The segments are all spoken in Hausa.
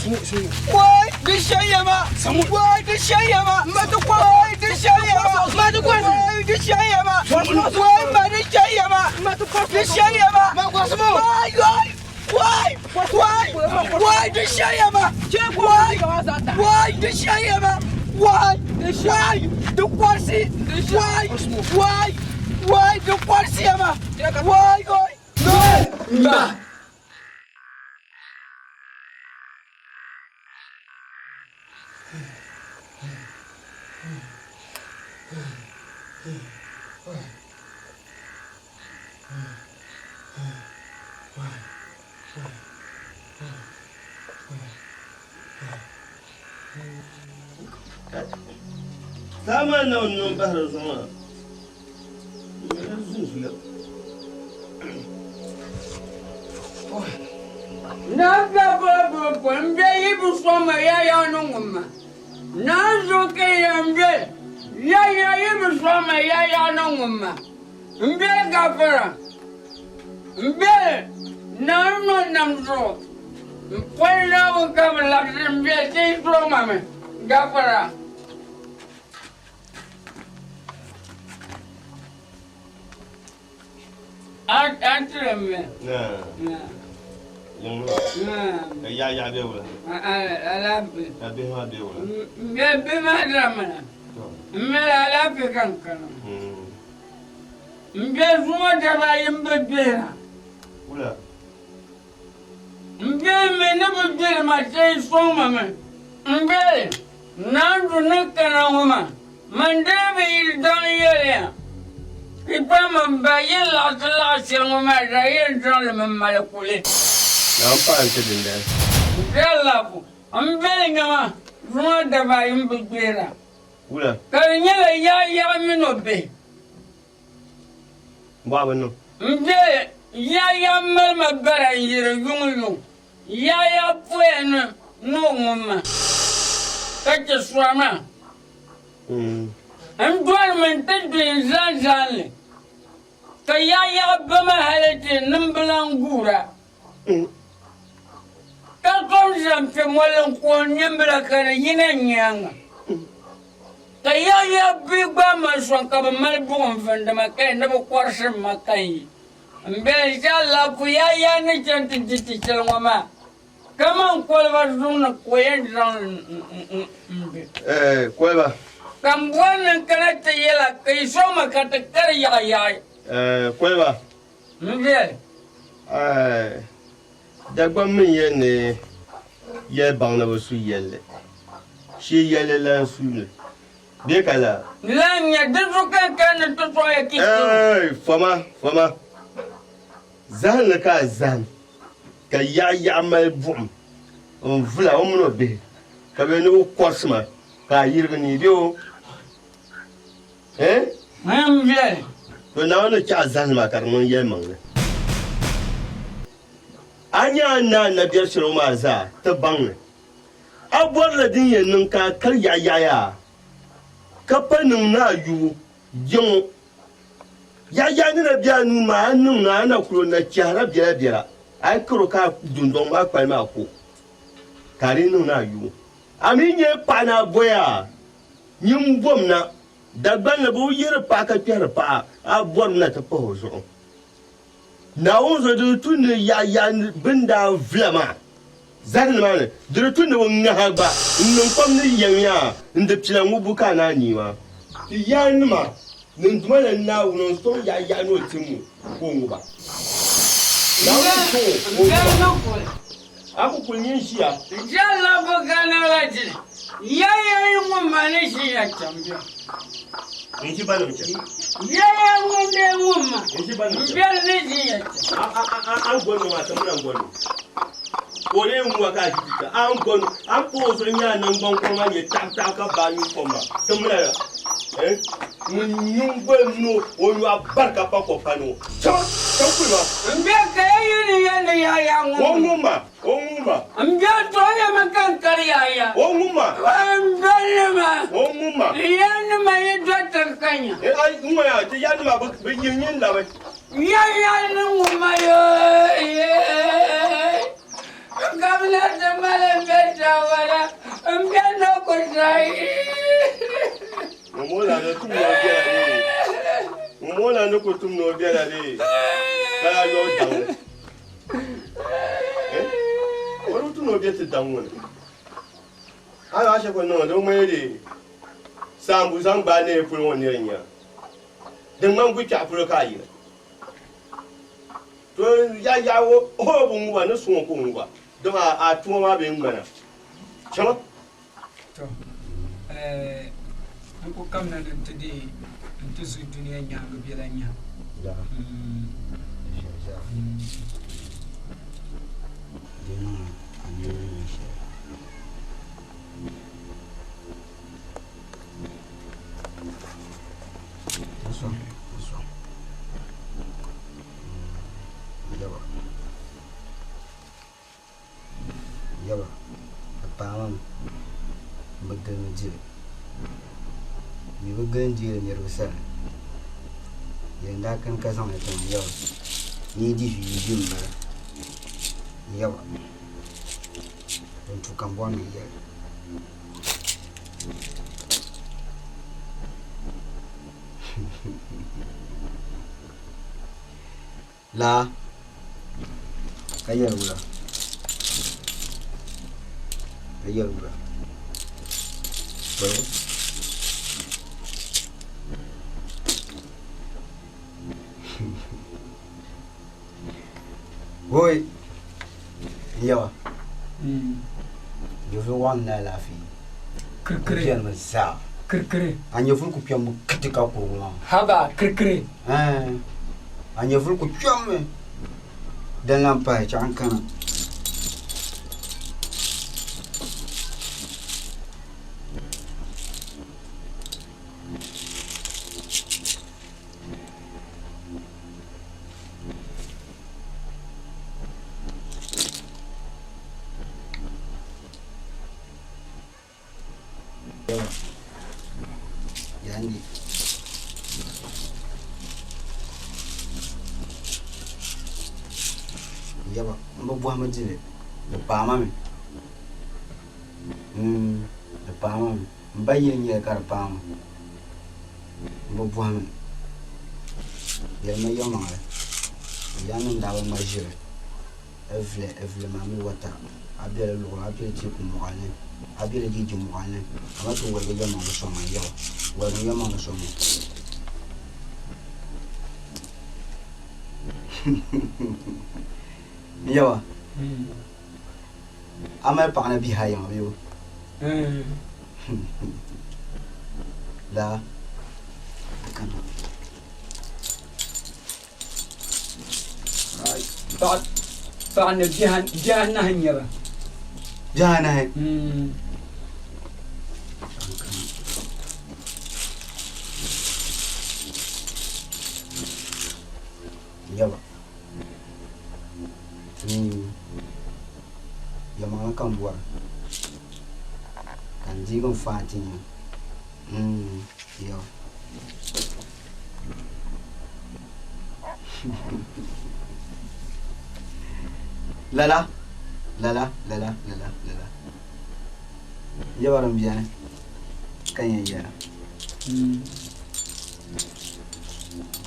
Why the Shayama? Why the Shayama? Why the Shayama? Why the Shayama? Why the Shayama? The Shayama? Why the Shayama? Why the Shayama? Why the Quasi? Why the Quasiama? Why? No! Sama no bahar sama. Na baba kwambe yibu soma ya nunguma. Na zoke yambe. Ya yibu soma ya nunguma. Mbe gafara. Mbe na no namzo. Kwela ukabla mbe ti soma me. Gafara. Antreme. Nah. Yang lu. Ya dia ulah. Alapi. Ya dia ulah. Be ma dramana. Me alapi kankana. Mbe zuwa daba yimbe bera. Ulah. Mbe me ne bera ma sei soma me. Mbe nandu nakana wama. Mandebe ildan yele. Ipa mamba yela tla sirma rayen dans le malakule. Não passa de lá. Gelapo. Ambelingama. Zuwa daba yimbe bera. Ulah. Kanyela ya minobe. Baba no. Mbe ya malma bara yire yungu. Ya poena no ngoma. Kache swama. Employment tadbin zanzanle. Kaya bama halete numbulangura. Kakonzam pe molan ko nyambra kana yina nyanga. Kaya bigba maswan ka mal bon fanda makai na bo kwarse makai. Mbe jalla ku ya ni chanti titi chelngoma. Kama kolva zuna ko yendran Cueva. Kambuan kana te yela kai soma kata kar ya. Cueva. Mbe. Dagba min ye ne ye bang na su yelle. Shi yelle la su ne. Be kala. Lanya dudu kan to so ya ki. Fama. Zan ka zan. Ka ya mal bum. On vla on no be. Ka be no kosma. Ka yirga ni dio. Mbe. To na no cha zan ma kar mon ye mang. Anya na biyar shiro ma za ta bang. Abuwar da din yin ka kar ya. Kapanin na yu yin. Ya ni na biya nu ma nun na kuro na kyara biya. Ai kuro ka dundon ma kwai ma ko. Kare nun na yu. Amin ye pana boya. Yin bom na dagban na bu yir pa ka kyara pa abuwar na ta pa hozo. Na onze de tun ya binda vlama zan ma ne de tun de wonga hagba nun kom ni yanya nde pila ngubu kana niwa ya nima nun tuma na wonon so ya no timu ko nguba na wo ko aku kunyin shiya Jalla bo kana laji ya yin mane shi ya tambia in ji bana mace ya ngumma in ji bana mace biyar ne shi ya an gwano ma tamuran gwano ore mu ka jita an gwano an ko so nya nan gon ko ma ye tak ka ba ni ko ma tamura mun gbe no o yu abarka pa ko pano cho ku ma mbe ka yin ya ngumma mbe to ya makan kariya ngumma yan ma ye dotar kanya ai ngumma ya ti yan ma ba yin da ba ya ngumma yo Kamla de mala beta Momola no tum no biara ni. Momola no ko tum no biara ni. Kala yo dawo. Wọ́n tún náà bí ẹ ti dáwọn ni. Àwọn aṣẹ́kọ̀ọ́ náà ló mọ́ èrè sàmbùsàmbà ní èpò wọn ní ẹ̀yìn. Dẹ̀mọ́ ń gbìkà àpúrò káyìí. Tó yáyáwó ọ̀bùn wà ní sùn kò ń wà. Dọ́mà àtúwọ́n má bẹ̀ ń gbẹ̀nà. Ṣọ́mọ́? An ko kam na nan tade in ta su duniya nya ga biya nya. Yawa, apaan bagan je, ni bagan je ni rusak. Yang dah kan kasang itu yawa, ni di hujung lah. Yawa, untuk kampung ni ya. La, kaya ulah. Kaya ulah. Boleh? Woi, iya. Jodoh wana lafi. Kerkere masa. Kerkere. Anya ful kupiam ketika kurungan. Haba kerkere. Anya ful kupiam dan lampai cangkana. Yani ya ba buah majile de pama mi de pama mbaye ni kar pama buah mi ya ma yoma ya nan da ma jire evle mami wata abele lo abele ti ku mo ane abele di ju mo ane ama to wo ya ma so ma yo wo ya ma so mo yawa ama pa na bi ha yo yo la kana بعد جهنم هنيبه جهنم يلا ya mga kambwa kan jigong fati niya yo lala ya baram biya kanya ya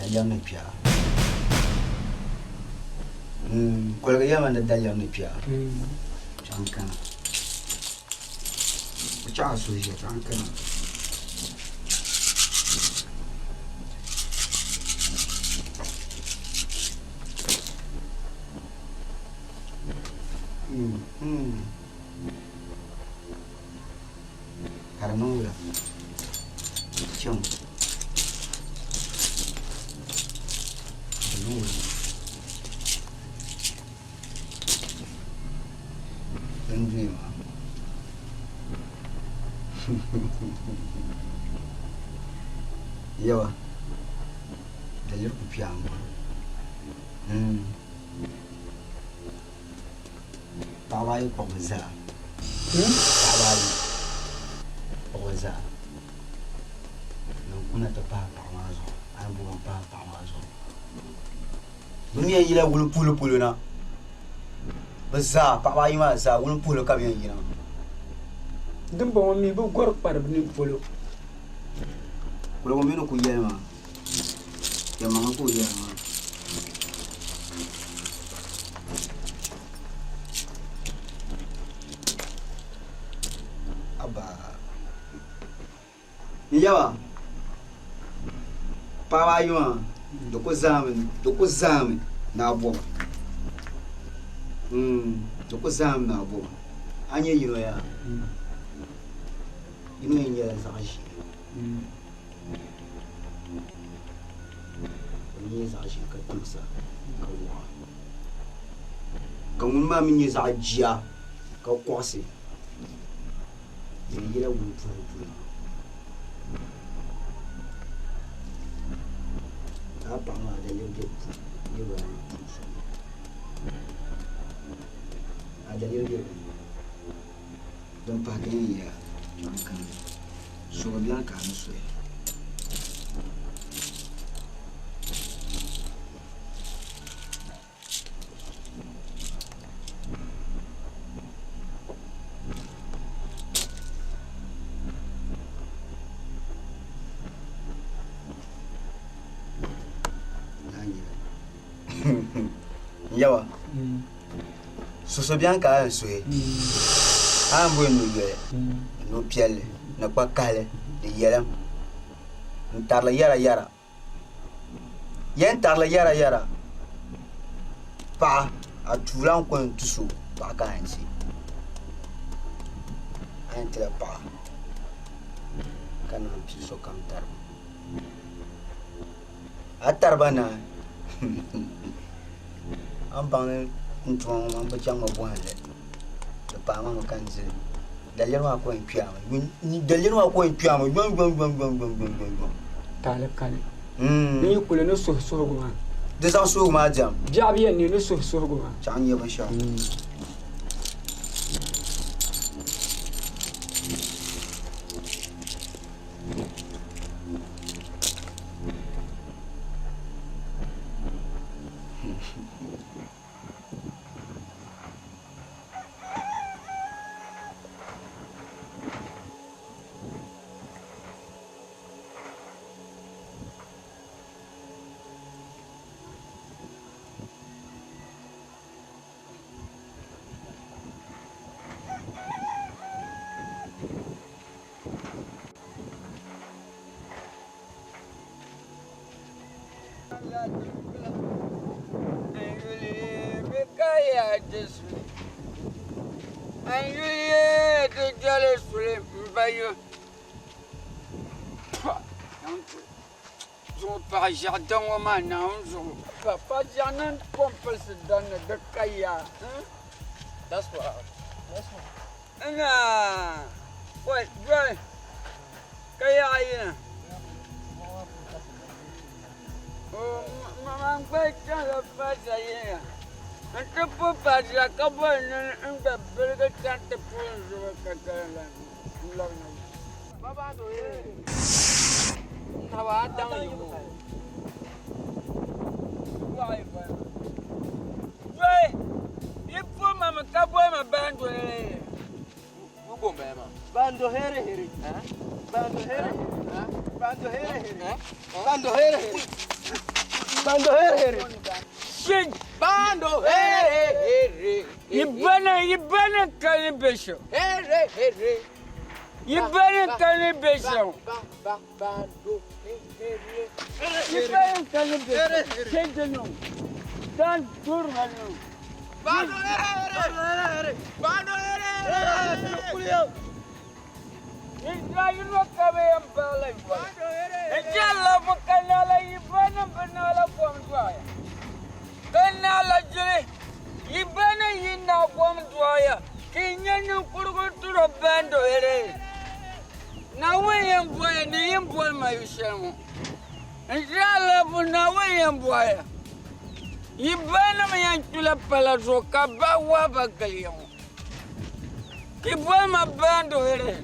dalyam na pia kolga yaman da dalyam na pia chankana cha su je chankana karena udah cium Benji mah iya wah dalir kupiang tawai kok beza tawai kok beza nung kuna tepa pamazo an buang pa pamazo dunia ila wul pulu na beza tawai mah za wul pulu kami yang Dum bo mi bu gor par ni polo. Ko mo mino ku yema. Ya mama ku yema. Aba. Ni yawa. Pawa yuma. Doko zame na abo. Doko zame na abo. Anye yino ya. Yino yenya zaji. Ni zaji ka tumsa ka wa. Ka mun ma min zajiya ka kwase. Ni yira wu fu. Apa ma da lege ni ba. Ada lege. Don pa ke ya. Kan. So bien ka no so. Yawa. So bien ka no so. Ambo no ye. No piele. Na kwa kale de yelam ntarla yara yen tarla yara pa atulan ko tusu pa ka ansi antra pa kana piso kam tar atarbana am bang ntong am bachang mo bwale de pa ma kanzi dalil wa ko en piama ni dalil wa ko en piama gon Kale. Ni kule no so go ma. de san so ma jam Jabi ni no so go ma. chan ye ba sha Par jardin au mananjo. Papa janan pompe se donne de kaya. That's what. Nah. Wait. Kaya ina. Oh, mama baca la pasa ya. Ante po pasa kapan ante berga tante pun juga kakalan. Baba tu Tawa dang you. Why? You put mama kaboy ma bando here. Ugo mema. Bando here. Bando here. Shit. Bando here. Ibana kalibesho. Here. Ibana kalibesho. Bando here. Ibana kalibesho. Shedeno. Dan turmano. Bando here. Israel no cabe en pala. Ella bukanala ibana banala pomdwaya. Kanala jere ibana yina pomdwaya. Kinyanya kuruguturo bando here. Nawe yemboya ni yembol mayushamo. Israel bunawe yemboya. Ibana mayantula pala zoka bawa bagaliyo. Kibwa mabando here.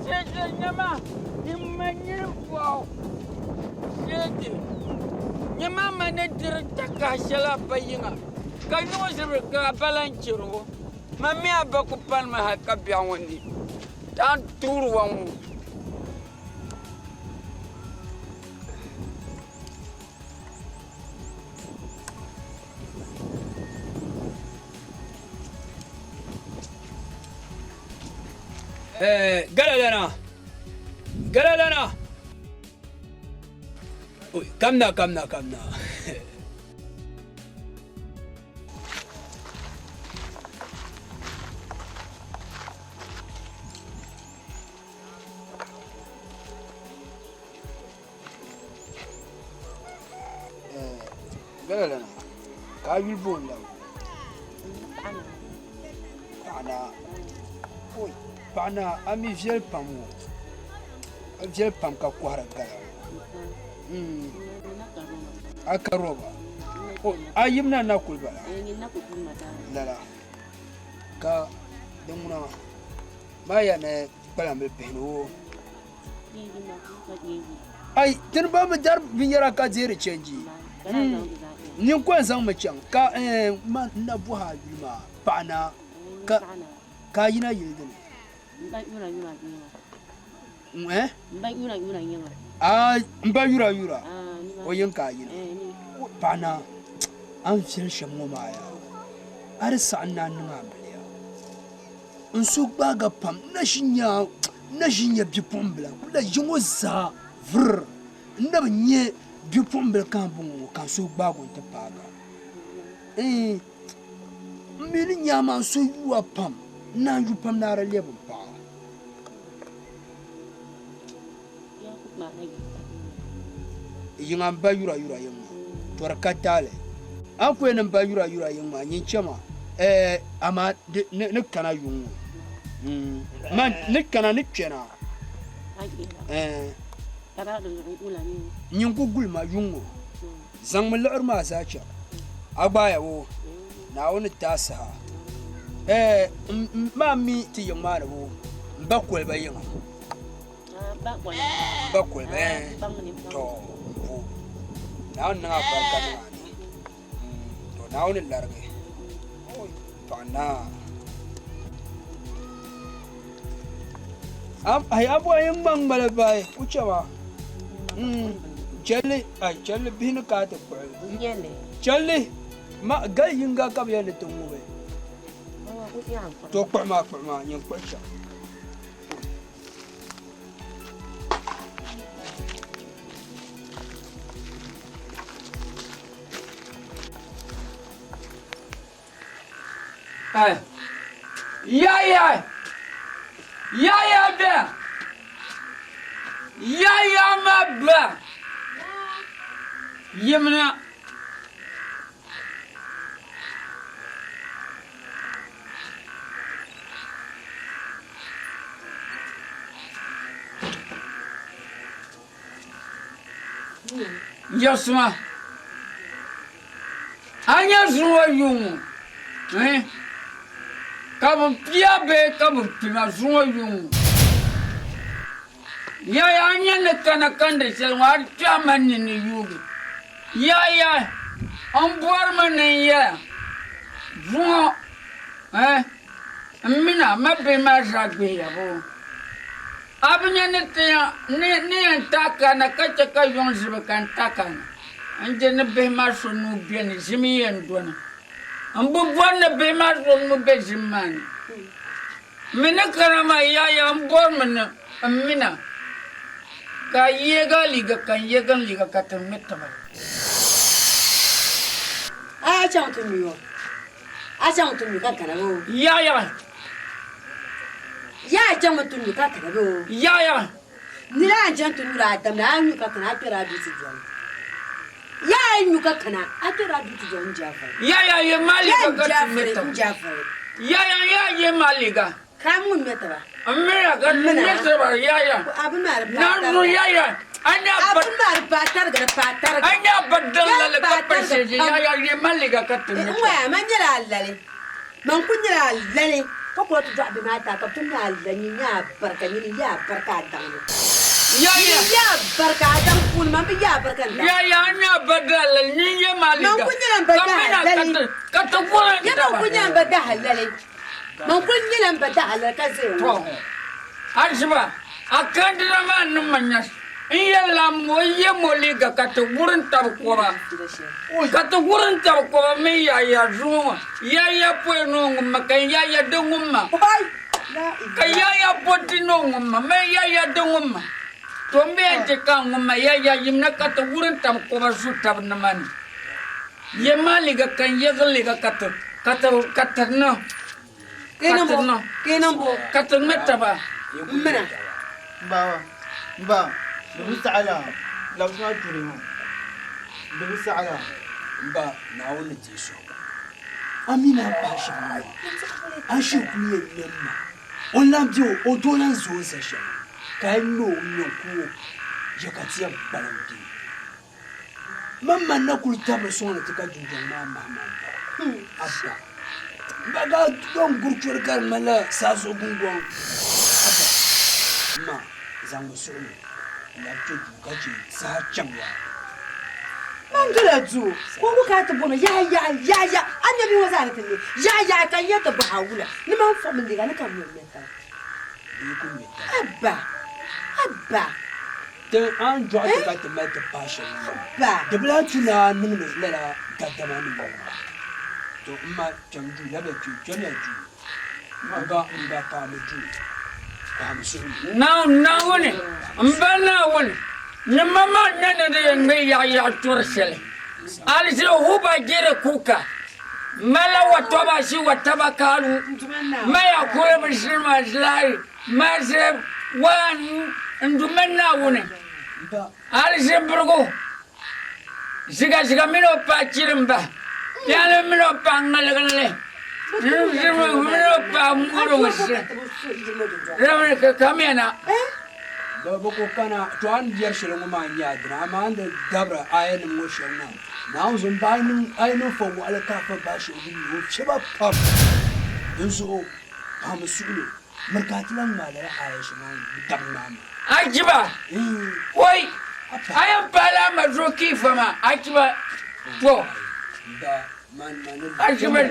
Sete nyama imanyirfo. Sete nyama mane dirta kashala bayinga. Kanu sebe ka balanchiro. Mami abaku palma hakabya woni. Dan turu wang. Galalana. Kamna. Galalana. Ka yulbon la. Pana ami viel pamu. Viel pam ka kwara gala. Akaroba. Ayimna na kulbala. Lala. Ka demuna. Maya ne bala me peno. Ai tin ba mu dar binyara ka zere change. Nin kwan san mu can ka man na buha bima pana ka yina yidin. Mba yura o yin ka yina pana an fiyar shamu maya ar sa'anna nan amliya in su gbaga pam na shinya bipumbla kula jingo za vr na nye bipumbla kan bungo kan su gbago ta paga mini nyama so yuwa pam na yu pam na ra lebun pa yin an ba yura yin ma tor katale an ko nan ba yura yin ma yin chema ama ne kana yun man ne kana ne kena yin ku gulma yungo zan mu la'ar ma zacha agbaya wo na woni tasa ma mi ti yin ma wo ba kwalba yin ba kwalba to na na barka ni to na woni large to na ai abu yin man bala bai uce ba challe bin ka ta kwal challe ma ga yin ga ka ya le tungu bai to kwama yin kwacha Ya be. Ya ma be. Yemna. Yasma. Anya zuwa yumu. Kamu piabe kamu pima zuwa yumu. Ya anya nekana kande selwa chamani ni yugi. Ya ambuar mane ya. Zuwa mina mabe mazagbe ya bo. Abnya netia ne antaka na kachaka yonzibe kantaka. Anje ne be masunu bien zimi endwana. Ambu bwana be masunu be zimani. Mina karama ya ambor mana amina. Ka yega liga kan yegan liga katam metaba. Achang tu mi ka karago. Ya Achang tu mi ka karago. Ya Nila achang tu mi ra tam na anyu ka kana pera bi ti jon. Ya anyu ka kana atera bi ti jon jafa. Ya ye malika katam metaba. Jafa. Ya ye malika. Kamun metaba. Amira katam metaba ya. Abun mar Nanu ya. Abun mar patar ga patar. Anya badalla la kapase ya ye malika katam metaba. Wa manyara lale. Man kunyara lale. Ko ko tu jabi mata ka tun ya lani ya barka ni ya barka dan. Ya barka dan kun man bi ya barka dan. Ya anya badalla ni ye malika. Man kunyaran badalla. Katukura Ya man kunyaran badalla lale. Man kunyaran badalla ka zai. Ajiba, akandra man numanyas. Iya moye moliga katugurin tabkoba. Katugurin tabkoba me ya zuma. Ya pueno makan ya dunguma. Kaya potino ngumma me ya dunguma. Tombe jeka ngumma ya yimna katugurin tabkoba sutab naman. Yema liga kan liga katarno. Kenambo katarmetaba. Mena. Ba. Dubu sa'ala. Lausma turimo. Dubu sa'ala. Ba na wani tiso. Amina ba shi mai. An shi kuye yamma. Onlam jo odonan zo sa shi. Kai no ku ya ka tiya balanti. Mamma na kulta ba so na tika junjan mama. Abba. Baga don gurkur kar mala saso gungon. Abba. Ma zango so ne. La tudu kace sa canwa. Mangala zu. Ko ka ta bono ya. Annabi wazara ta ne. Ya kan ya ta bahawula. Ni man fa min diga ni kan mun meta. Ni kun meta. Abba. Dan an jo ta ta meta passion. Abba. Da bla tuna nin ne lara gaddama ni ba. To amma jamju la ba ju jona ju. Mba pa mu ju. Now, one. Mbana one. The mama nana me ya torsel. Alice Huba get a cooker. Mala watoba she watabakaru. Maya Kurabashima Sly. Massive one and Dumena one. Alice Burgo. Sigamino Pachirimba. Yalamino Pangalagale. Come here now. Da boko kana to an biyar shirin ma nya dina amma an da dabra ayin motion na na uzun bayin ayin fo wala ka fa ba shi ubi yo sheba pam yanzu ha musulu markatilan malara ayin shi man damna ma Ajiba. Wai. Ayan pala mazoki fama. Ajiba. To. da man Ajiba.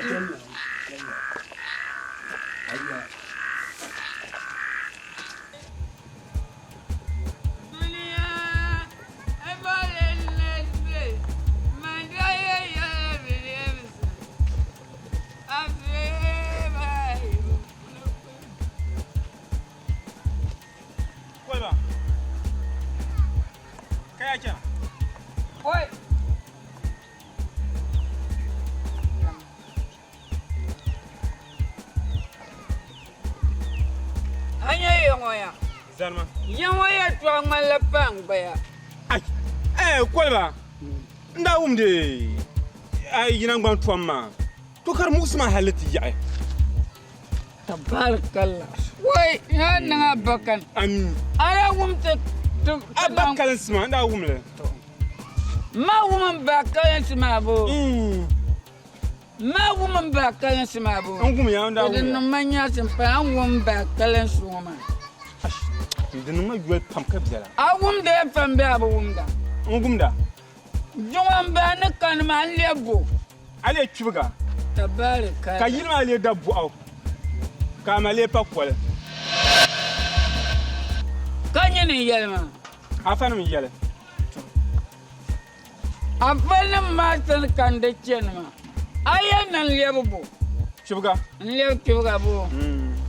Zarma. Yawaya tuwa malapang baya. Ai, kwalba. Nda umde. Ai yinan gwan tuwamma. To kar musma halati ya. Tabarakallah. Wai, ya nanga bakan. Amin. Ara wumta Abakalan sma nda umle. Ma woman bakalan sma bo. Ma woman bakalan sma bo. An kuma ya nda umle. Idan manya sun fa an woman bakalan suma. Idan ma yuwa pamka biyala. Awum da ya fambe abu wumda. Ngumda. Juwan ba na kan ma lebo. Ale kibuga. Tabaraka. Ka yilma ale dabbu aw. Ka ma le pakwal. Kanye ne yalma. Afana mi yale. Afana ma tan kan da chenma. Ayan nan lebo bo. Kibuga. Lebo kibuga bo.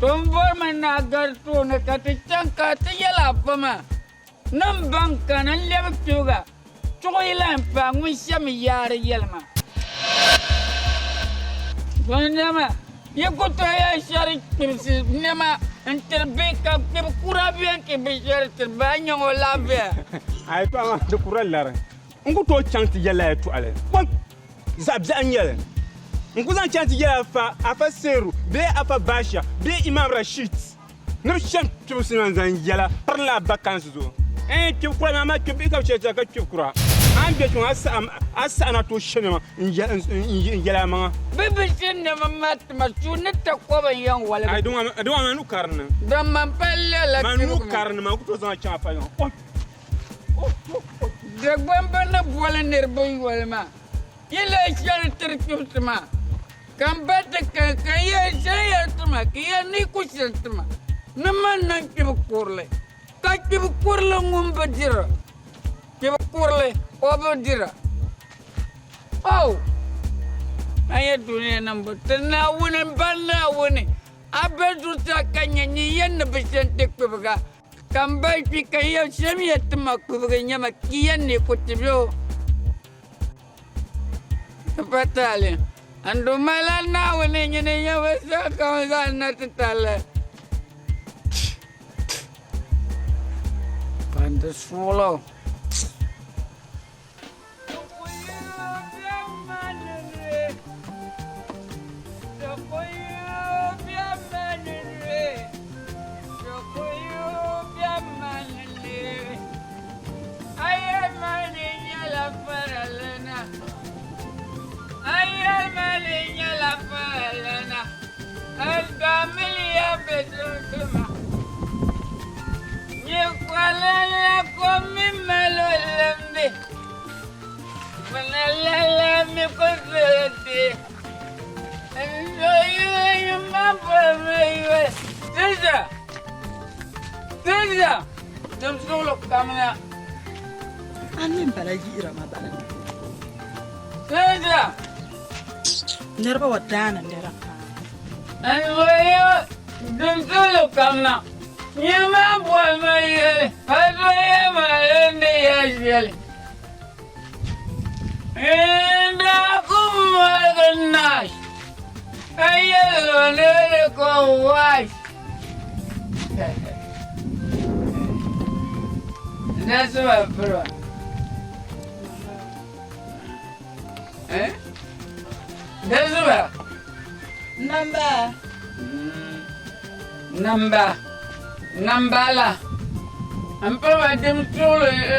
Tombor mana agar tu nak kata cangka terjala apa mah? Nambang kanan lewat juga. Cukai lampang mesti miyar yelma. Tuan nama, ya kutu ayah syari kursi nama terbeka kurabian kebesar terbanyak olabia. Ay to ama de kurallar. Ngu to chanti yala to ale. Bon. Zabza anyele. Nkuzan chanti ya afa seru be afa basha be imam rashid no cham tusinan zan yala parla vacances zo kura ma ke be ka cheta ka kura an be tun asa ana to shenema yala ma Bibi shinne mamat masuna ta ko ban yan wala ai don manu karna dan man palle la manu karna ma ku to zan cha fa yo de gbamba na bola nerboy wala ma yele shal terkutma Kambate kaya saya tuma kaya ni kucil tuma. Naman nang kibuk kurle. Ka kibu kurle ngumba dira. Kibu kurle obo dira. Oh. Aya dunia nambo tena wune bana wune. Abedu takanya ni yen besente kubaga. Kambai pika ya semi etma kubaga nyama kiyan ni kutibyo. Patale. Ando malana wune nyene ya wesa kawasa na tetale. Pande swallow. Anin balaji irama balaji. Saja. Nerba wadana nera. Anwaya dentro kamna. Nyama buat mai. Adwaya mai ni asli. Enda kumagannas. Ayah lele kau was. That's what bro. Eh? That's what. Nambala. Ampa macam tu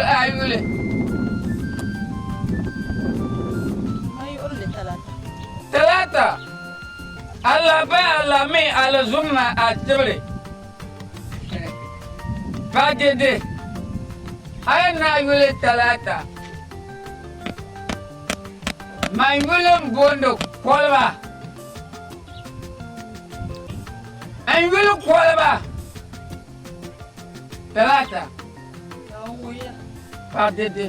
ayule. Mai orle talata. Talata. Allah ba Allah me Allah zumma atble. Pagede. Ayana ayule talata. Mangulum bondo kolba. Angulu kolba. Talata. Pagede.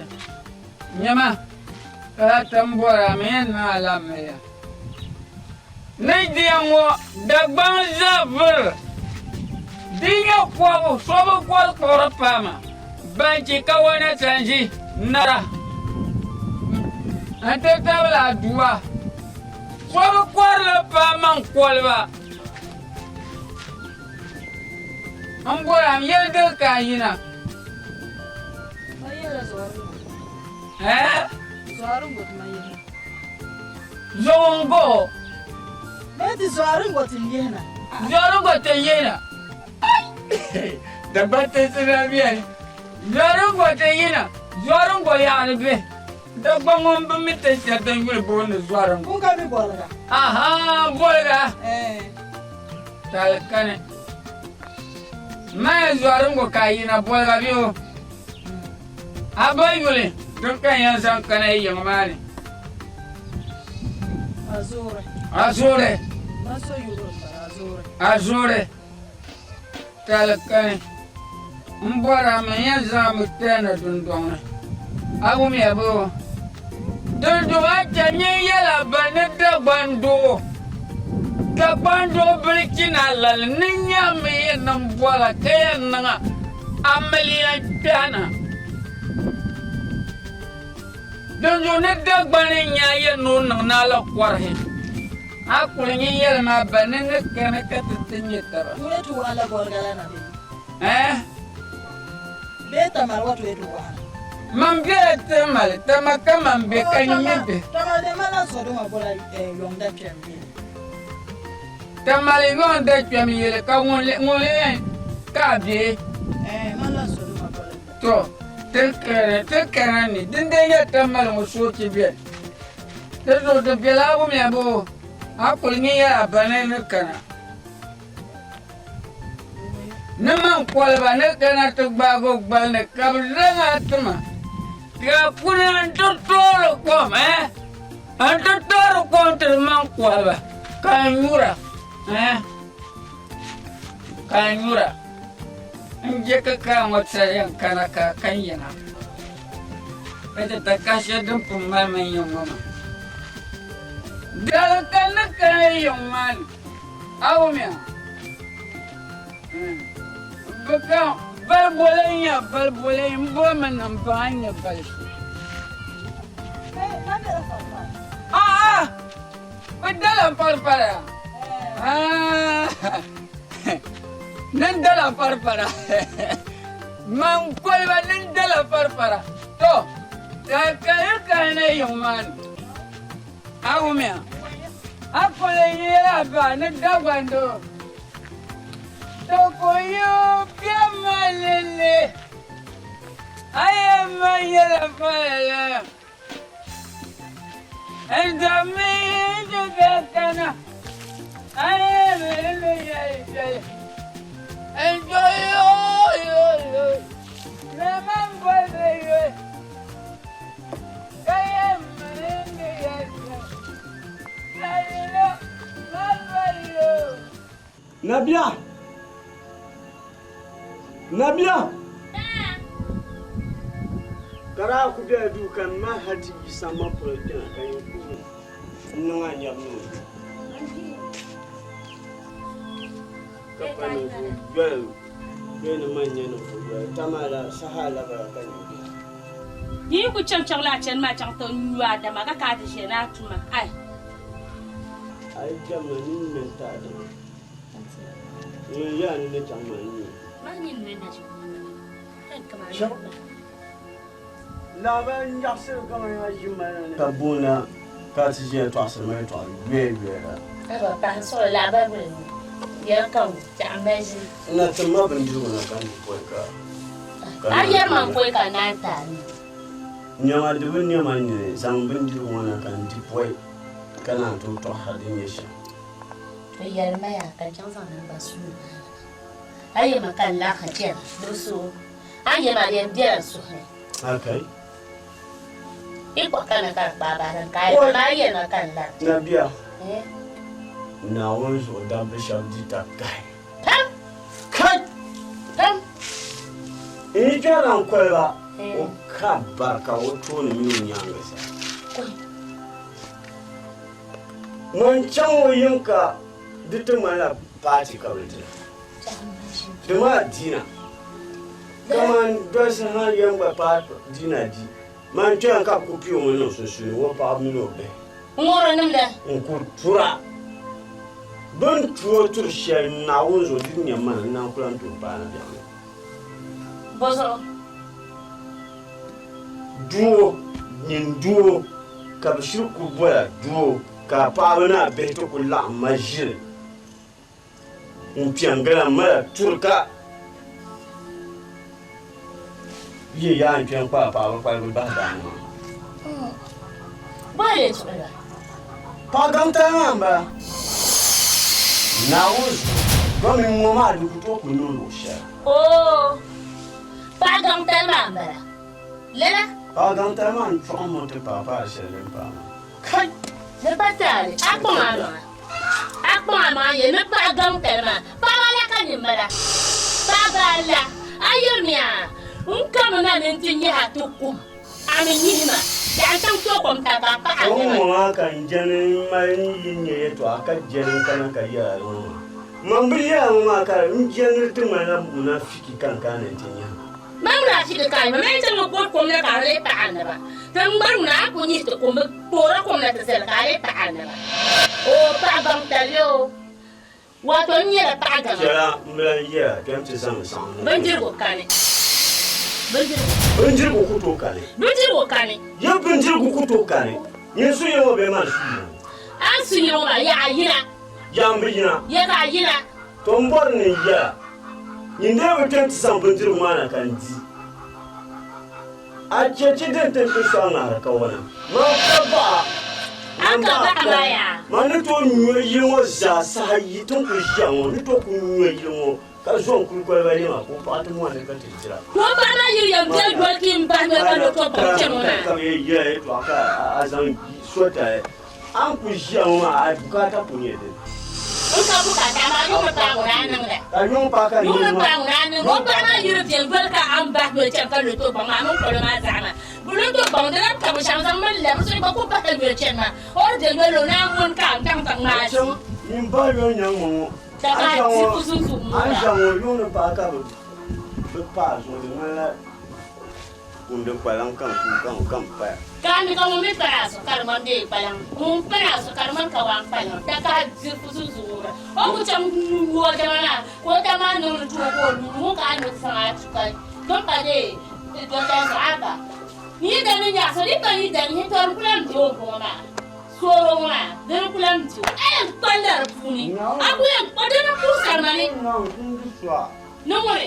Nyama. Talata mbora mena alameya. Nidiango dagban zavur. Diga kwabu sobo kwal korapama. Banchi kawana sanji nara. Ante tabla dua. Sobo kwal pama kwalba. Ambora yelda kayina. Mayera zoru. Zoru ngot mayera. Zongo. Beti zoru ngot yena. Zorongo te yena. Da batte sira bien. Zorongo te yena. Zorongo ya be. Da bangom bimite ya dengul bon zorongo. Kunga mi bolga. Aha, bolga. Talkane. Ma zorongo kayina bolga bio. Abayule. Tunkan yan san kana yamani. Azure. Azure. Maso yuro azure. Azure. Talakane. Mbora manya zamu tena dundona. Abu mi abo. Dundu acha nyela baneta bando. Ka bando brikina lal ninya me nambola kaya nanga. Amalia tana. Dundu nedda baninya ye no nala kwarhe. Aku ingin yel ma banene kena katitinye tara. Wetu wala bolga na be. Beta mal watu wetu wala. Mambe temal tamaka mambe kanyimbe. Tama de mala sodo ma bola yonda kembe. Tamale ngonda twami yele ka ngole ka be. Mala sodo ma bola. To tekere ni dinde ya tamal mo soki be. Tezo de bela bo mi abo. Aku ingin ya banene kana. Naman kwalba ne kana tugbago balne kabrenga tuma. Ya kuna antotoro kom antotoro kom terman kwalba. Kanyura. Kanyura. je ka kan wata yankara ka kan yana kada ta kashe dumfin mamin yin mama daga kan kan yin mani awumiya baka balbolen goma nan ba hanyar balshi dalan farfara nan dalan farfara man kwalba nan dalan farfara to kakari kane yin mani awumiya akwai yi ba na dagwando to koyo biya malele aye mayela fala endami jugakana aye mele ya enjoy yo remember yo kaye mele ya kaye yo Nabia! Kara ku da dukan ma hati sama protein kan ku. Nanga nyamno. Kapano ku gel. Gel manya no ku. Tamala sahala ba kan. Ni ku chang la chen ma chang to nyua da ma ka de shena tuma. Ai Jamma ni menta da. Ya ni ne jamma ni. Laban yaxsir kama yimana kabuna kasi je to asma to be ba pa so la ba bu ya kan ta meji na tamma ban jiru na kan ko ka ayar man ko ka na ta nyama de bin nyama ni sam ban jiru na kan di poi kana to hadin yesha ayar ma ya kan chang san ba su aye makan la khachen dusu aye ma dem dia su okay iko kana ka baba ran kai ma aye makan la nabia na wonzo da be shabdi ta kai tam ni jaran kwela o ka barka o to ni mi nyanga sa mon chanwo yinka ditumala party ka wuta Duma dina. Kaman dosa ha yamba pa dina di. Man tu anka kopi o no so so wo pa mi no be. ngoro nimda Nkur tura. Don tuo tur she na wonzo di nyama na kulan to pa na bia. bozo Duo nyin duo ka bishir ku boya duo ka pa na be to kula majir. Mpiangala mara turka ye ya mpiang pa ba da no bale tsura pa ganta mamba na uz ba mi mo ma du to ku no lo sha oh pagang mamba lela pa ganta man fo mo te pa sha le pa kai ne patale akpa ma ye ne pagang ma pa wala kan nimara pa bala ayumia unkama na ntinyi hatuku aminyima ya tan to kom ta ba pa o mo kan jene ma yin to aka jene kana ka ya no mambri ya ma ka jene tu ma na munafiki kan kana tinya mamra shi kai ma men tan ko kom na ka le pa na ba tan bar na ko ni to kom pora kom na ta sel ka le pa na ba o pa bang talio wato ni da pa ga ya mbla ya kan ti sam sam banjir ko kane banjir ko kuto kane ya banjir ko kuto kane yesu yo be ma su an su yo ma ya yina ya mbina ya ka yina to mbor ni ya ni ne we kan ti sam banjir ma na kan di a ce ci den ten ko so na ka wona ma ka ba aka ba ya ma ne to nwe yi wo za sa yi ton ko ya wo ni to ku nwe yi wo ka zo ku ko ba ni ma ko pa to mo ne ka ti jira ko ba na yiri ya gel do ki mba me ba do to ba che mo na ka ye ye to ka azan so ta an ku ya wo ma a bukata ku ne de Engkau bukan sama yung bangunan nengre. Yung pa ka Yung bangunan neng, kung ba na yung jengkel ka ambak mo cengkel luto bang mamong kalau mazama. Belum tu bang dalam kamu sama malam so ibu aku bakal bercen ma. Or jengkel lu namun kang tang mas. Yung ba yung yang mo? Dapat susu An sang yung pa ka pa so ngala. Untuk palang kang pa. Kami kamu mi peraso karman de palang. Peraso karman kawang palang. Dapat susu. Oh macam gua mana? Gua mana nung tu ko ka anu sangat suka. Kau deh itu apa? Ni dah ni ya, so ni pani dah ni tu orang pulang jauh koma. Suara mana? Dia pulang jauh. Pandar puni. Aku yang pada nak pusar mana? Nomor.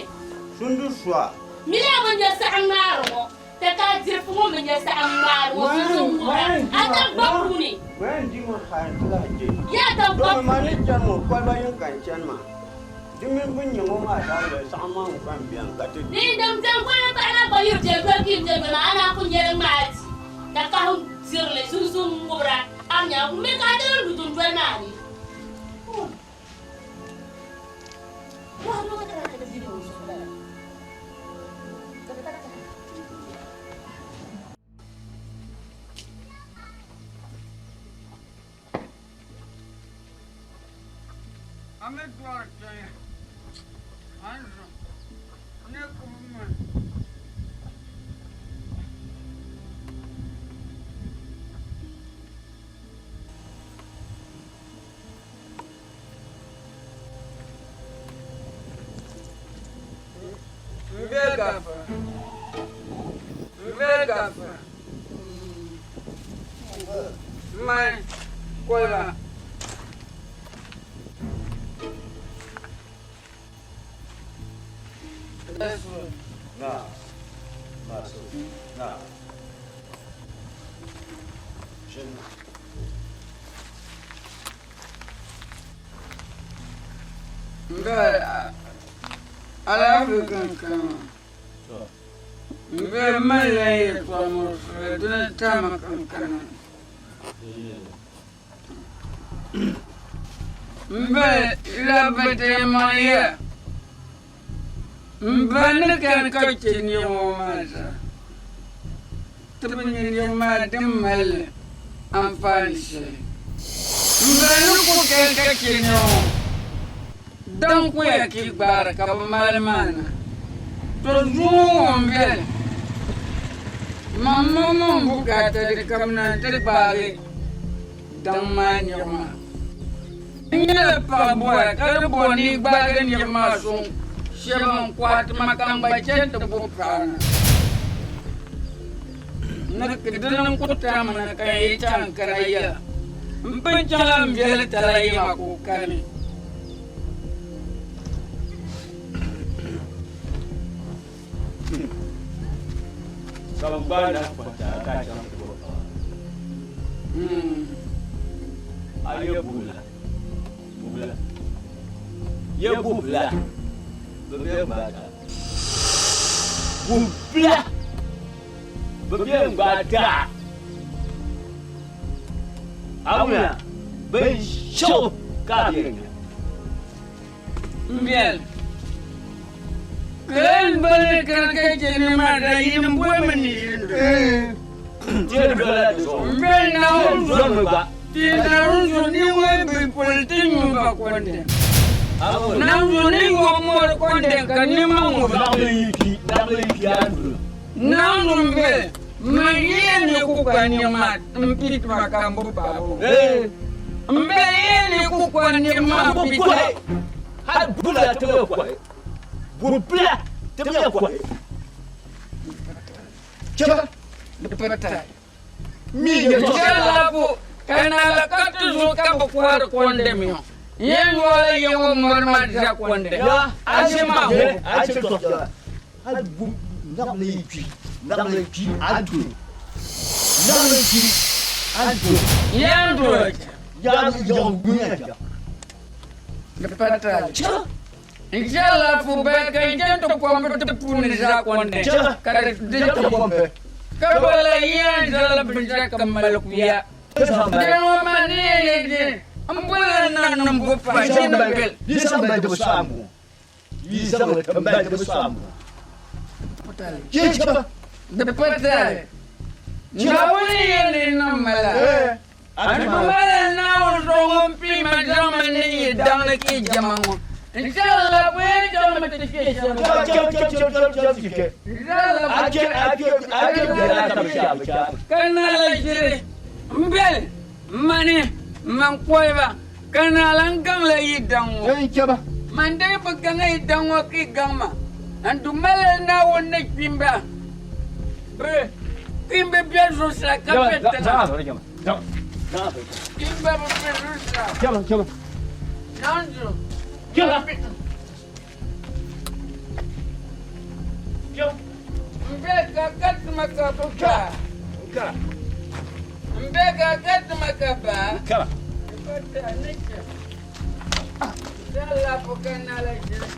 Sundu swa. Mila menjadi angmaro. Taka jirpungu menjadi angmaro. Ada bakuni. Wen di mo khan la je. Ya tak Do bak. ma ni chan mo kwa ba yung kan chan ma. Di min bun yung ma da le sa ma kan biang ka te. Ni dam jam ko na ana bayur je ko kim je na ana ku jereng mat. Taka hum sirle susum ngura. Anya ku me ka da lu tun twa mani. Wah, lu kata kata video sudah. Ame tuar caya. Anjo. Ne kuma. Mega. Mai. Kola. Na. Maso. Na. Jen. Mbele alafu kankana mbele malaye kwa moswe tunatama kankana mbele ilabete maya mbele kan kachin yomasa tabin yomasa mbele amfani se mbele ko kachin yomasa dan kuya ki gbara ka malmana to zuwa mbele mamma mun bukata da kamna tarbare dan manyama ina pa boya kar boni gbagan yama sun sheban kwat makan bacen da bukana na kidan kuta mana kai tan karaya ban jalan mbele tarayya ko kane Sambana kwata ka chan ko. Ayo bula. Ye bula. Bebe mbata. Bula. Bebe mbata. Amuna. Be show ka bien. Bien. Kalian balik kerja jadi mana ini buat menir. Dia bela so. Ben naun Zon ba. tidak harus ni web politik mubah konten. Naun ni ngomor konten kan ni mau. Double adu. Naun be Maria ni kukan ni mat empit makam babu. Mbe ni kukan ni mat Kwai. Har bula ta kwai. Bula ta kwai. Coba Depan. Jalapu karena katu suka bukuar kondem yo. Yang wala yang hormat sa kondem. ya Asima ho. aje to. Har bu double adu. Yang dua. Ya bunya. Depan. Jalapu bagai jantung pompa tepun sa kondem. Karena dia Pompe. Kabala yan dalam bencana kemaluk ya. Jangan mani Ambula nan bufa shi na bel. Yi sama da samu. Yi sama da samu. Ke ce ba? Da patale. Na wani yele na mala. Mala na rongon pi madama ni dana ki jamango. Inshallah we jama te ke shama. Kana la jire. Mbel mane man koyba kana lan gang la yidango. Man dai ba gang yidango ki gangma. Andu mala na wonna kimba. Kimba biazo sa kapeta. Kimba biazo. Chama. Nanjo. Mbeka kat makabaka. Mbeka kat makaba. Kala. Dala pokana la jira.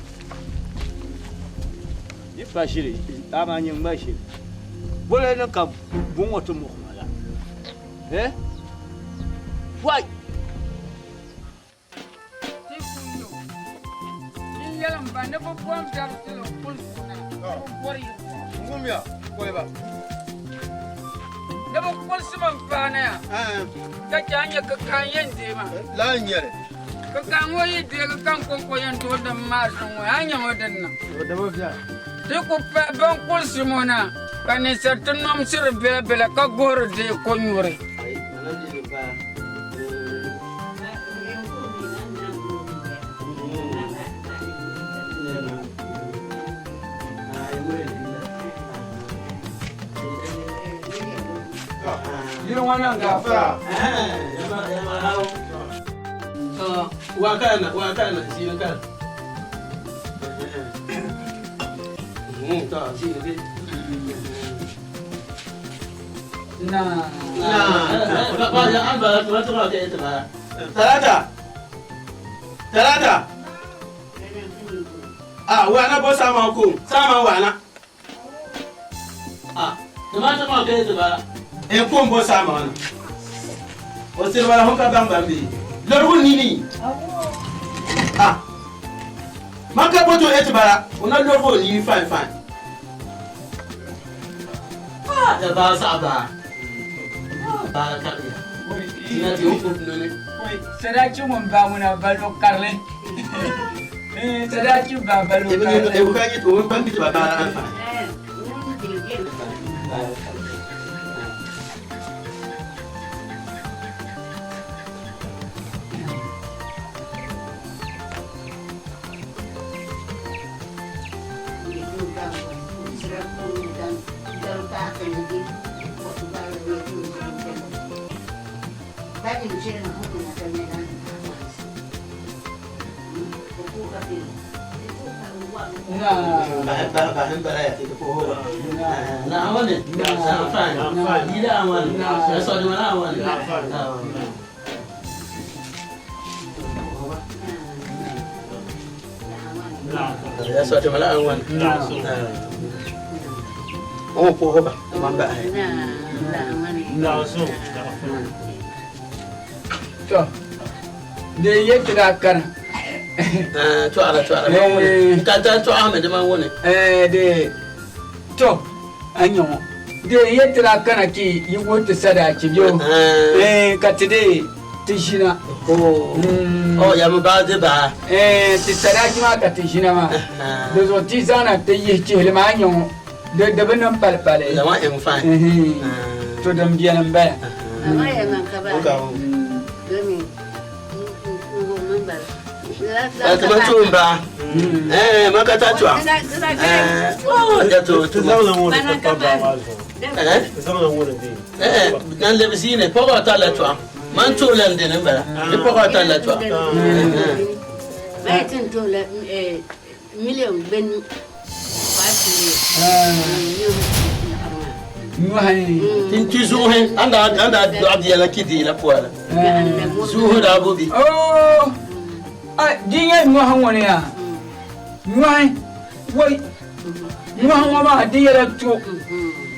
Yi fashiri, ama nyin bashi. Bole na ka bon wato mu mala. Why? Yalam bande bo pom jar tilo pulsuna. Bori. Ngumya, koyba. Da bo pulsuma fana ya. Ka janya ka kanyen de ma. La nyere. Ka kanwo yi de ka kan ko yan to da ma sun wa hanya wadanna. Da ba fiya. Te ko pa bon pulsumona. Kani certain nom sir bele ka gor de ko nyure. You don't want to go. Wakana, sino kan. To, sino din. Talata. Wana bo sama ko. Sama wana. Tomata ma ke ba. E ko bo sama wana. O sir wala honka bambi. Lorun nini. Maka boto etbara. Una lorgo ni fine. Da ba sa ba. Ba ka ya. Tina ti ko none. Sadaki mun ba muna balo karle. Sadaki ba balo karle. E buka yi to ban bi ba ba alfa. Bahan baraya ti ko ho. Na awone. Na fine. Ida awone. Na so di mana awone. Ya so di mana awone. Oh po ho ba. Mamba. Na so. To. De yekira kan. To ala. Kata to Ahmed man woni. De to anyo. De yetira kana ki yiwota sadaki biyo. Katide tishina. Oh ya mu ba de ba. Ti sadaki ma ka tishina ma. De zo tizana te yichi le ma anyo. De banan palpale. La wa em fa. To dam biyan ba. Amaya man ka ba. Domin Tumba. Makata chwa. Jato Tuzawla mu da ka ba wazo. Tuzawla mu da di. Dan le bisine pogo ta la chwa. Man to le ndene mbara. Ni pogo ta la chwa. Ba tin to la million ben 5 million. Tin tu zuhe anda adi la kidi la poala. Zuhe da bobi. Oh. Dinga mo hangone ya. Wai. Mo hangoma dinga la to.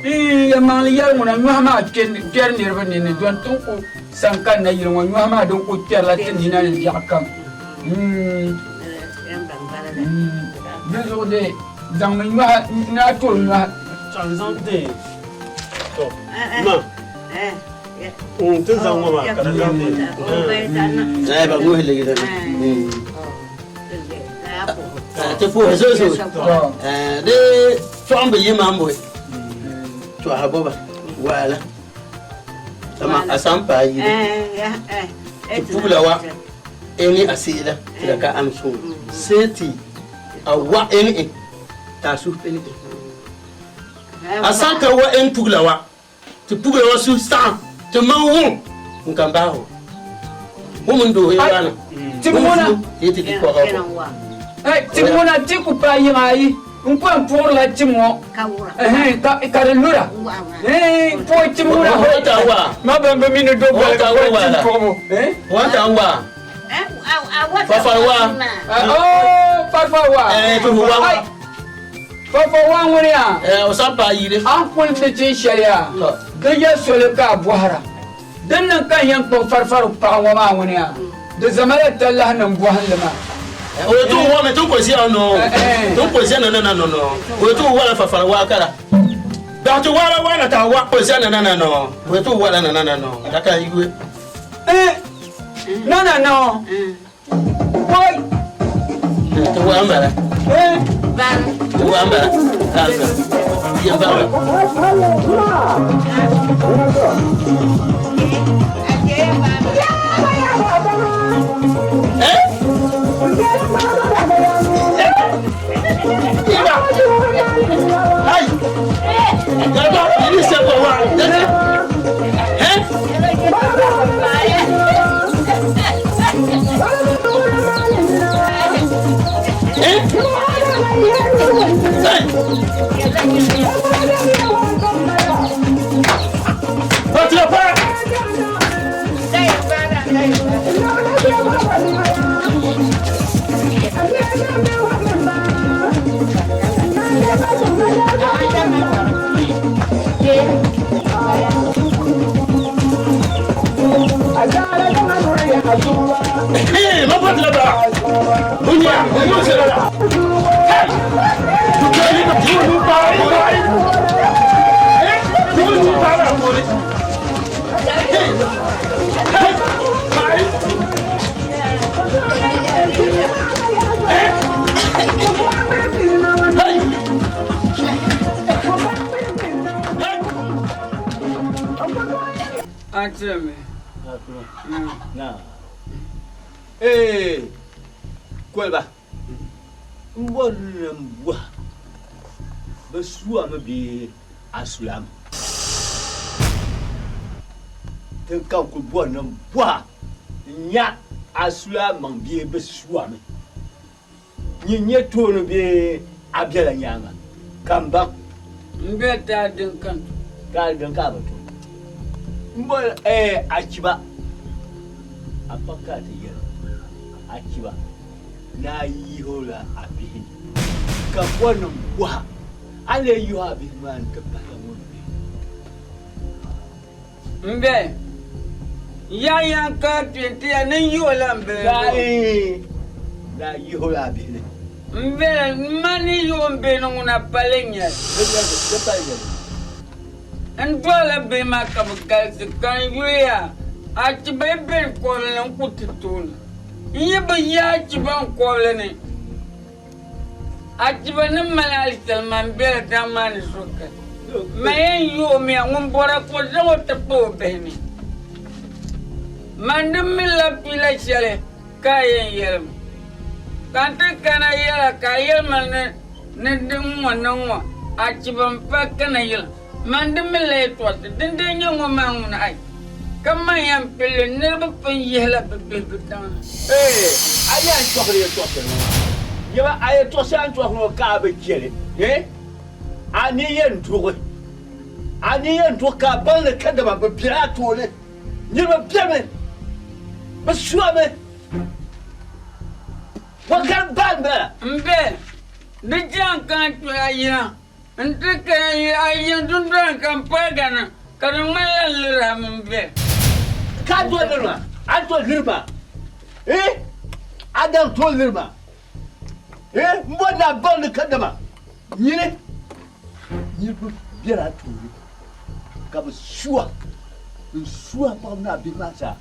ya ma yar mu na ma ken ker ne ba ne don tun ko san kan na yiro wa ma don ko ker la tin hina ne ya kam de dans ma na to na chanzan de to ma tun zan wa ba kada zan ai ba mu hele gidan te fu so de chombe yima mbo to haboba wala sama asampa yi pulawa eni asila daga amsu seti awa eni tasu eni asanka wa en pulawa te pulawa su sta te mawu nkambaho mundo yana timona yeti ko ko timona tikupa yi Unkuan pour la timo. Karelura. Po timura. Watawa. Mabamba mino dogo. Watawa. Fafawa. Fafawa. Tuhuwa. Fafawa ngoria. Osapa yire. Ampul de sharia. Gaya soleka buhara. Dan kan yang ko farfaru pa ngoma ngoria. De zamala tallah nan buhan lama. O tu wa me tu ko si ono tu ko si na no o tu wa la fa wa kara da tu wa na ta wa ko si na no o tu wa na no da ka yiwe no boy tu wa mbara ban tu wa mbara alfa ya mbara Kwelba mbonne mbwa besua mabi asulam ten kan ko bonne mbwa nya asulam man bi besua me nye tono bi abiala nyanga kamba mbeta den kan ka den ka bato mbo akiba apaka te yer akiba na yi hola abin ka wannan wa ale yi abin man ka bala mun mbe ya ka twente ya nan yi hola mbe na yi hola abin mbe mani yo mbe no na palenya Antola be makabukal kan yuya ati bebe ko lan kututun yeba ya ci ban ko lene ati ban malal salman be ta man suka mayen yo mi ngum bora ko dawo tapo behni mandum la pila chale kayen yelam kanta kana yela kayel man ne dum wanwa ati ban pakana yela Mandem le twat dinde nyongo manguna ai kama yam pele nerba pen yela bebe dan aya chokre twat yeba aya tosan twat ka be kele ani yen to ka ban le kada ba bia to le nyeba biame ba suame wa kan ban ba mbe de jan kan to ayina Entrika ayan tundra kampagana. Karang malala mbe. Ka to lirma. An to lirma. Adam to lirma. Mo na bon kadama. Nyine. Yibu biara to. Ka bu shua. Shua pa na bi masa.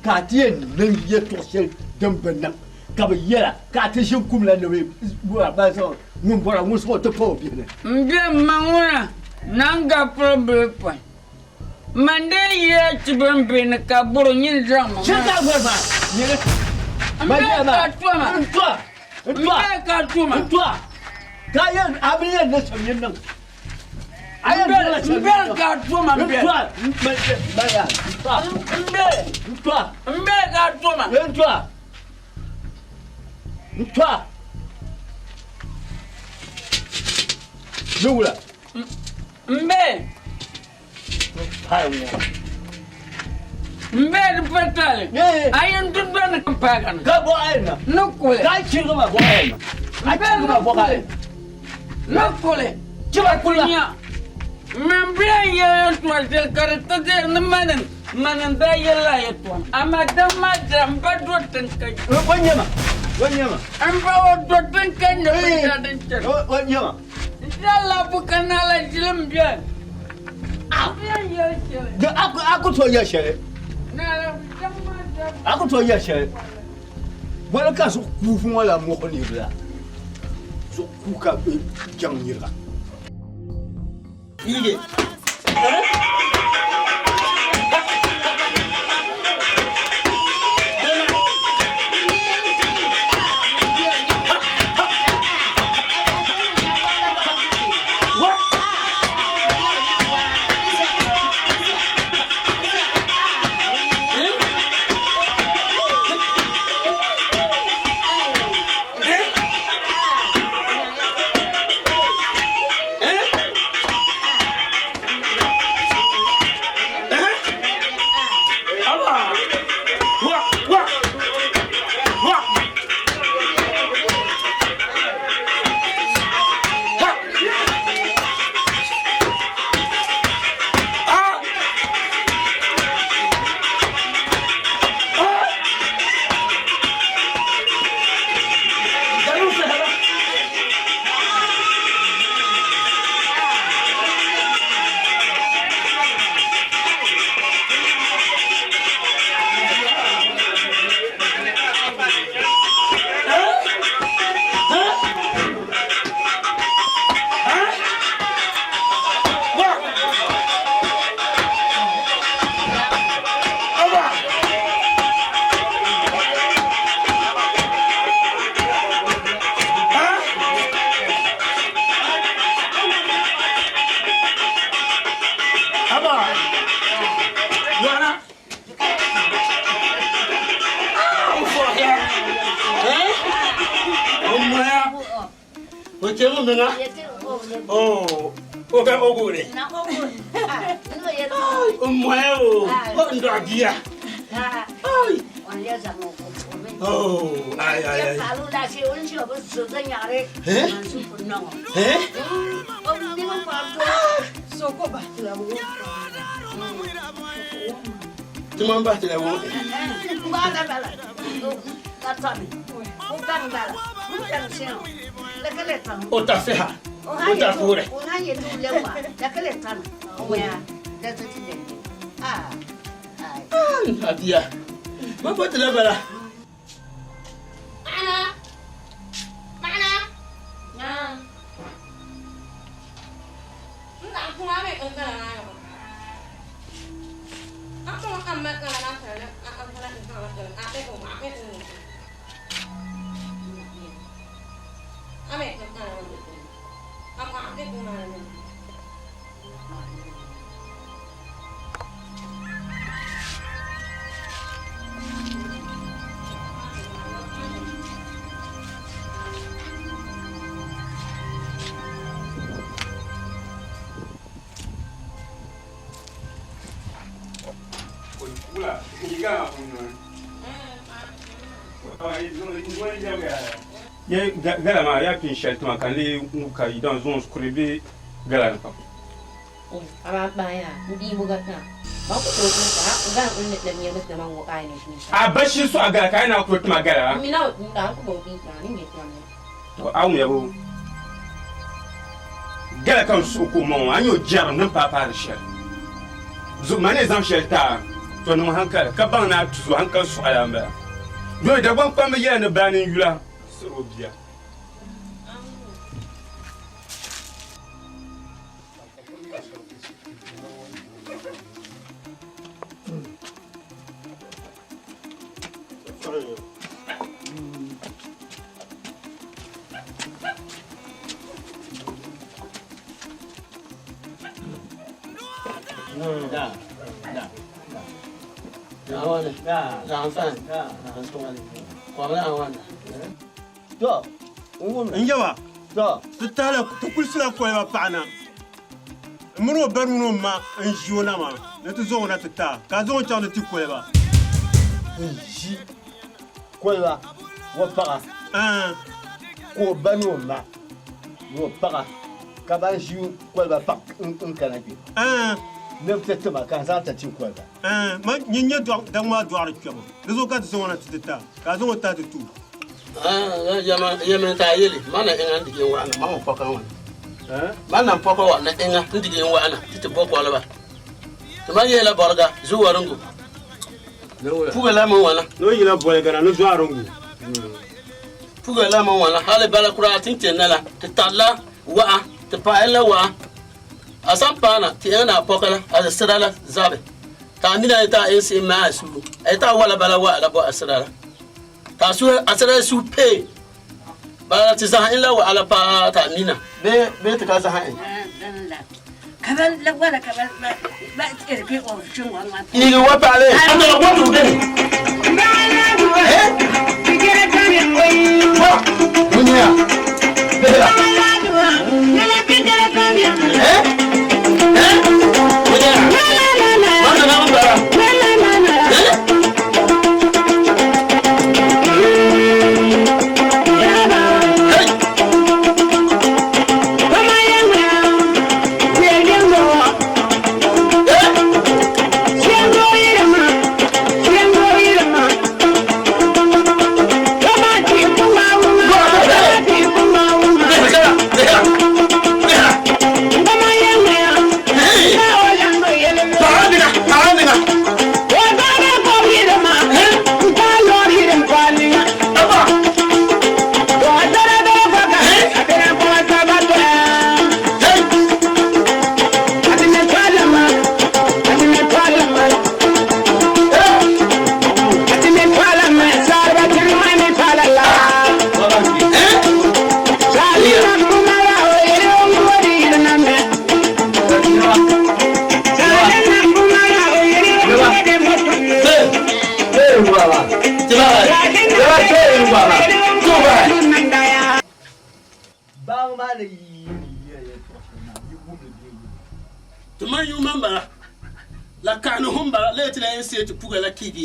Ka tien nan ye to sel damban ka ba yera ka ta shin kumla ne we ba so mun bora mun so to po bi ne Mbe manguna nanga problem pa. Mande ye chibambe na kaburo nyin drama. Cheka gorba ni ne ba ya ma ntwa ka yan abin yan na samin nan ayan mbe ka tuma mbe ba ya mbe ka tuma ntwa Nula. Mbe. Mbe patale. Ayan tundra na kampagan. Ka bo ayna. Nokule. Ka chirga ma bo ayna. Ayna ma bo ayna. Nokule. Chiba kunya. Mbe ya twal karata de namanan. Manan da yalla ya twan. Ama damma jamba dotan kai. Wanyama. Amba dotan kai ne dotan kai. Wanyama. Yalla bukan ala jilim biar. Aku to ya shere. Aku to ya shere. Wala ka so kufun wala mo ko ni bla. So ku ka jang yira. Ige. Oh, oke ogure. Na ogure. Ndio yetu. Mweo, ndo agia. Ai. Wanja zangu. Oh, ai. Kalau dah si unsi apa sudah nyari. Masuk punang. Oh, ni mau pakai. Soko bah tu. Cuma mbah tidak mau. Bukan bala. Katami. Bukan bala. Bukan siapa. Lekaletan. Ota seha. Ota kure. Unanya tu lewa. Lekaletan. Oh ya. Dah tu tidak. Adia. Apa tidak bala? Mana? Nah. Enggak aku ngambil enggak. Aku mau ambil enggak sana. Aku sana enggak. Apa aku ambil enggak. Ambil enggak. Aku ambil enggak. Pula, ikan apa ni? Oh, ini jauh ya. ye gala ma ya pin shel tuma kan le ka idan zon skribe gala pa Ama baya, hindi mo gata. Ako to ka, ugan ulit lang yan na mga kain ni. Bashi so aga kai na ko tuma gala. Mina nda ko bo bi ka ni me tuma. To awu ya bo. Gala kan su ko mo anyo jar nan papa da shel. Zu mane zam shel ta. To no hankal ka ban na tu hankal su alamba. Do da ban pa me ya na banin yula. So biya. Injawa. Tutala tukulsila ko ba pana. Muro baruno ma injona ma. Ne tu zo na tuta. Ka zo cha de tikwe ba. Inji. Kwela. Wa para. Ko banu ma. Wo para. Ka ba jiu kwela pak un kanabi. Ne peut-être ma kan sa ta ti kwela. Ma nyenye do da ma do ara kwebo. Ne zo ka zo na tuta. Ka zo ta tu. Yaman ta yeli mana inga ndige wana mama poka wana mana poka wana inga ndige wana titi boko wala ba to man yela bolga zuwa rungu fuga la man wana no yila bolga na no zuwa rungu fuga la man wana hale bala kura tinte nala talla wa ta paela wa asan pana ti ana poka la asrala zabe ta mina ta ensi ma su eta wala bala wa la bo asrala tasu asara su pe ba ta za illa wa ala pa ta mina be ta ka za ha kaban la wala kaban ba irke o shin wa ma ni wa pa le ana wa tu de tigere kan wai wa dunya be la la tigere kan dunya mana na mbara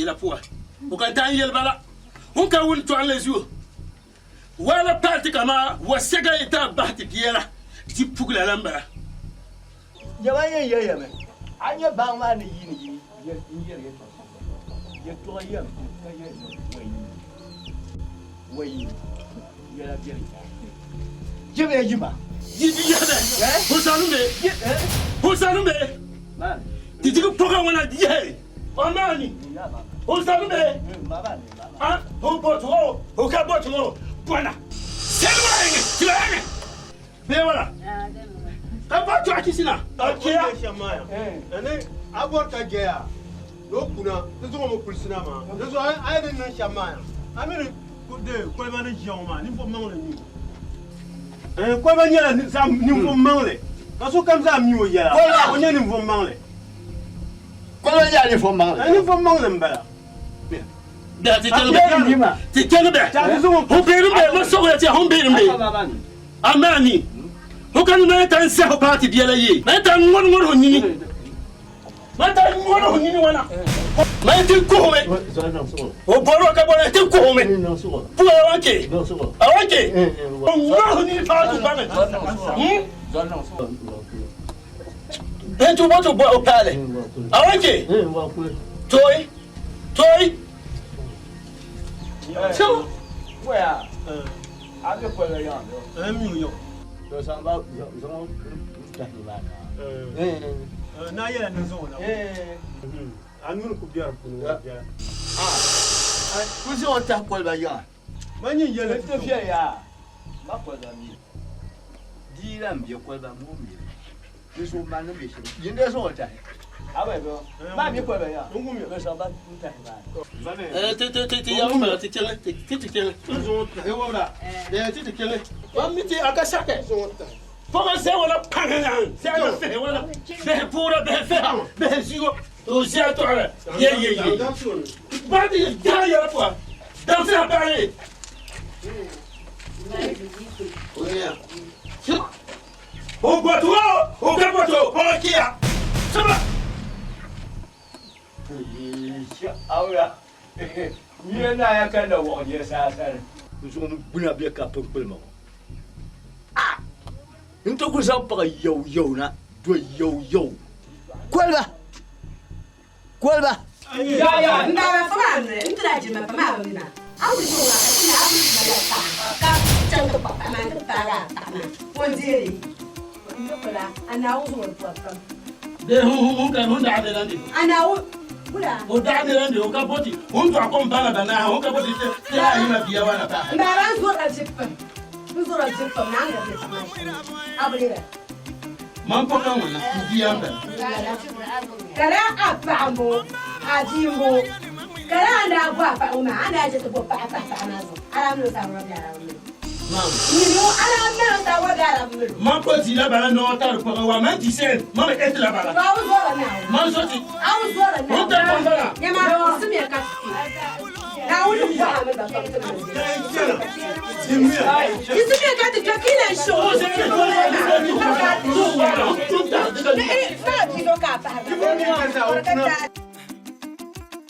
la puwa o kan tan yel bala hun ka wul to ala zuo wala parti kama wasega ita bahti biela ti pugla lamba yawa ye me anya ba ma ni yini ye to ye ka ye wai ye la biela jebe jima yibi yada husanumbe man ti tiku poka wana die Omani, who's that me? Ah, who bought all? Who can bought all? Buana. Send me, Bewala. I bought you, Akisina. Okay, and then I bought a gear. No, Puna, there's no more Priscilla. That's why I didn't know Shamaya. I mean, good day, Quavan young man, in for Mongly. And Quavan, some new from Mongly. That's what comes out new, yeah. Well, I'm in from Mongly. Kola ya ni fo mang. Ani fo mang lembara. Da ti tele be. Ti tele be. Ho be be ma so ya ti ho be be. Amani. Ho kan na tan se ho party bi ala yi. Na tan ngon ngon ho nyini. mata ngona hunini wana ma ti ko me o boro ka boro ti ko me pu awanke awanke ngona hunini fa tu bana tu boto bo opale awanke toy so where ave ko le yan mi yo so samba zo tahibana na yɛlɛ ni zɔn na a nunu ku biɛri puuni biɛra kusi o ta kɔlba yan ma nyi yɛlɛ te fiɛ ya ma kɔlba mi diira mi kɔlba mu mi ni so ma no bi shi yin de so o ta abai bo ma mi kɔlba yan ngum mi so ba ta ba ti ya ma ti kele e wala ti kele wa mi ti aka sake Pourquoi c'est on a pas rien? C'est on fait voilà. C'est pour le faire. Mais si on s'y attend. Pas de derrière toi. Dans sa parler. Au bateau, OK. Ça va. Ahora. Ni na ya kana wo ye sa sa. So no buna be ka pempel mo. Into ku sa pa yo na do yo kwalba ya ndaba famane ntraje mapama bina awu jonga ina awu malaka ka chanto papa man para tama wonjeri ndokola ana awu zo papa de hu kan hu da de ana awu kula o da de o ka boti hu to akon bana bana hu ka boti te ya ina biya wala ta ndaba zo ka chippa Nzura jipa nanga jipa abulira mampo kama na kujiyamba kara apambo ajimbo kara anda apa uma anda aja tu apa anazo alam lu tahu alam mam ni alam lu tahu alam mampo zila bala no tar ko wa man disen mam et la bala wa uzora na man soti uzora na on ta bala nyama sumia kasi na ulu kwa me baba Isumia kati tukina show Fala, fica cá,